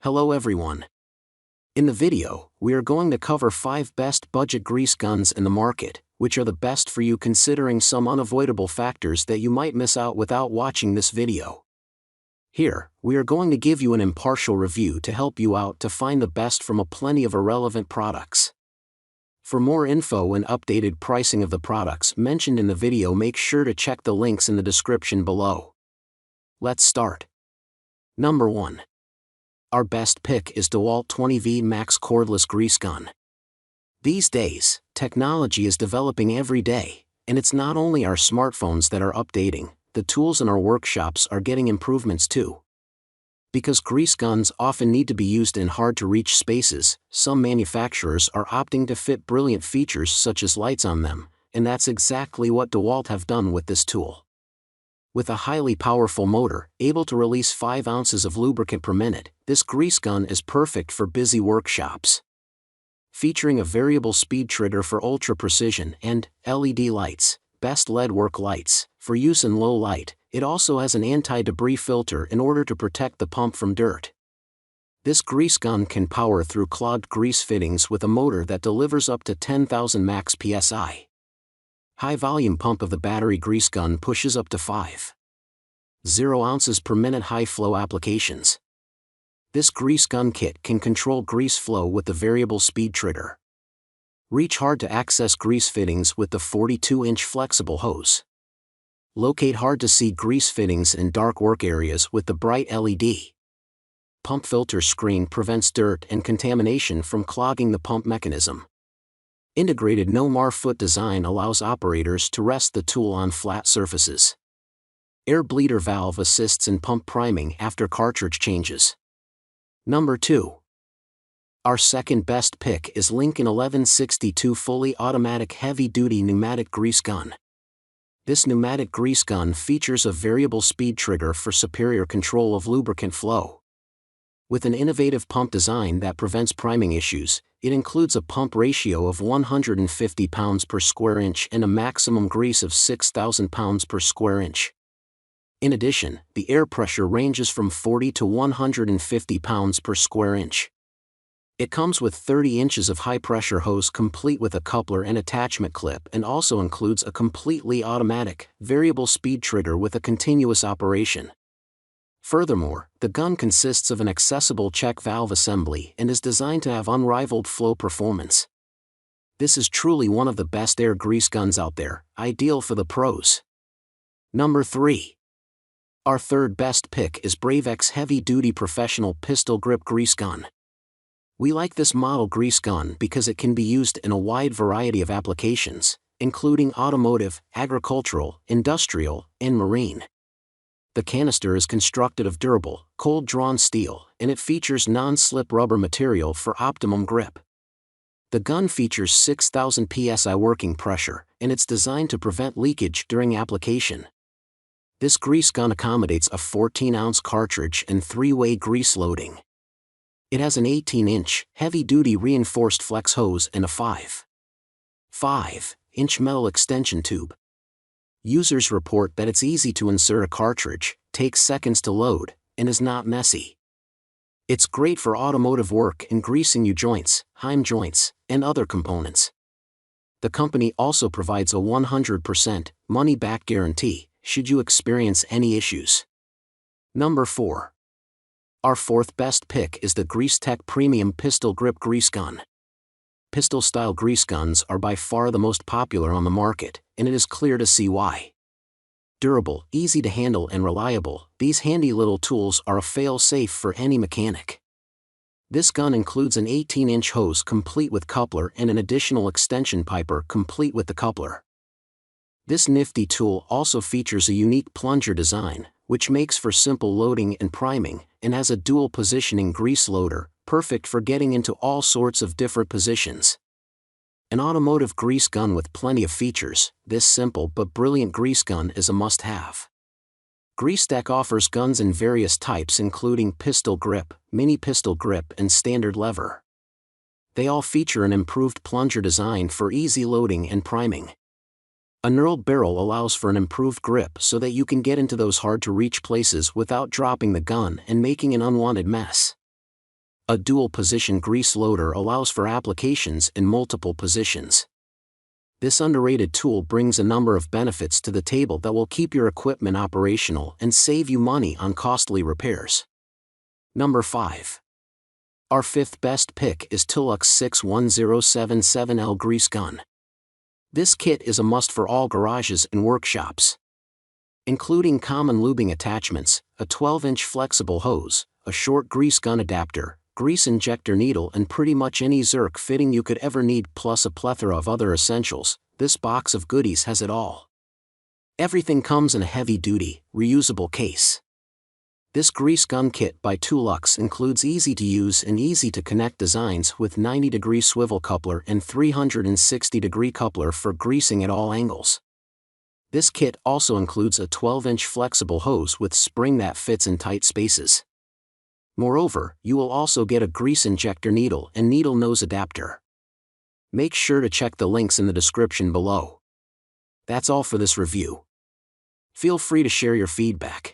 Hello everyone. In the video, we are going to cover 5 best budget grease guns in the market, which are the best for you considering some unavoidable factors that you might miss out without watching this video. Here, we are going to give you an impartial review to help you out to find the best from a plenty of irrelevant products. For more info and updated pricing of the products mentioned in the video, make sure to check the links in the description below. Let's start. Number 1. Our best pick is DEWALT 20V MAX Cordless Grease Gun. These days, technology is developing every day, and it's not only our smartphones that are updating, the tools in our workshops are getting improvements too. Because grease guns often need to be used in hard-to-reach spaces, some manufacturers are opting to fit brilliant features such as lights on them, and that's exactly what DEWALT have done with this tool. With a highly powerful motor, able to release 5 ounces of lubricant per minute, this grease gun is perfect for busy workshops. Featuring a variable speed trigger for ultra precision and LED lights, best LED work lights, for use in low light, it also has an anti-debris filter in order to protect the pump from dirt. This grease gun can power through clogged grease fittings with a motor that delivers up to 10,000 max psi. High volume pump of the battery grease gun pushes up to 5.0 ounces per minute high flow applications. This grease gun kit can control grease flow with the variable speed trigger. Reach hard to access grease fittings with the 42-inch flexible hose. Locate hard to see grease fittings in dark work areas with the bright LED. Pump filter screen prevents dirt and contamination from clogging the pump mechanism. Integrated no-mar foot design allows operators to rest the tool on flat surfaces. Air bleeder valve assists in pump priming after cartridge changes. Number 2. Our second best pick is Lincoln 1162 fully automatic heavy-duty pneumatic grease gun. This pneumatic grease gun features a variable speed trigger for superior control of lubricant flow. With an innovative pump design that prevents priming issues, it includes a pump ratio of 150 pounds per square inch and a maximum grease of 6,000 pounds per square inch. In addition, the air pressure ranges from 40 to 150 pounds per square inch. It comes with 30 inches of high-pressure hose complete with a coupler and attachment clip, and also includes a completely automatic, variable speed trigger with a continuous operation. Furthermore, the gun consists of an accessible check valve assembly and is designed to have unrivaled flow performance. This is truly one of the best air grease guns out there, ideal for the pros. Number 3. Our third best pick is Bravex heavy-duty professional pistol grip grease gun. We like this model grease gun because it can be used in a wide variety of applications, including automotive, agricultural, industrial, and marine. The canister is constructed of durable, cold-drawn steel, and it features non-slip rubber material for optimum grip. The gun features 6,000 psi working pressure, and it's designed to prevent leakage during application. This grease gun accommodates a 14-ounce cartridge and 3-way grease loading. It has an 18-inch, heavy-duty reinforced flex hose and a 5.5-inch metal extension tube. Users report that it's easy to insert a cartridge, takes seconds to load, and is not messy. It's great for automotive work and greasing U-joints, heim joints, and other components. The company also provides a 100% money-back guarantee, should you experience any issues. Number 4. Our fourth best pick is the GreaseTek Premium Pistol Grip Grease Gun. Pistol-style grease guns are by far the most popular on the market, and it is clear to see why. Durable, easy to handle and reliable, these handy little tools are a fail-safe for any mechanic. This gun includes an 18-inch hose complete with coupler and an additional extension piper complete with the coupler. This nifty tool also features a unique plunger design, which makes for simple loading and priming, and has a dual positioning grease loader, perfect for getting into all sorts of different positions. An automotive grease gun with plenty of features, this simple but brilliant grease gun is a must-have. GreaseTek offers guns in various types including pistol grip, mini pistol grip and standard lever. They all feature an improved plunger design for easy loading and priming. A knurled barrel allows for an improved grip so that you can get into those hard-to-reach places without dropping the gun and making an unwanted mess. A dual-position grease loader allows for applications in multiple positions. This underrated tool brings a number of benefits to the table that will keep your equipment operational and save you money on costly repairs. Number 5. Our 5th best pick is TOOLUXE 61077L Grease Gun. This kit is a must for all garages and workshops. Including common lubing attachments, a 12-inch flexible hose, a short grease gun adapter, grease injector needle and pretty much any zerk fitting you could ever need plus a plethora of other essentials, this box of goodies has it all. Everything comes in a heavy-duty, reusable case. This grease gun kit by TOOLUXE includes easy-to-use and easy-to-connect designs with 90-degree swivel coupler and 360-degree coupler for greasing at all angles. This kit also includes a 12-inch flexible hose with spring that fits in tight spaces. Moreover, you will also get a grease injector needle and needle nose adapter. Make sure to check the links in the description below. That's all for this review. Feel free to share your feedback.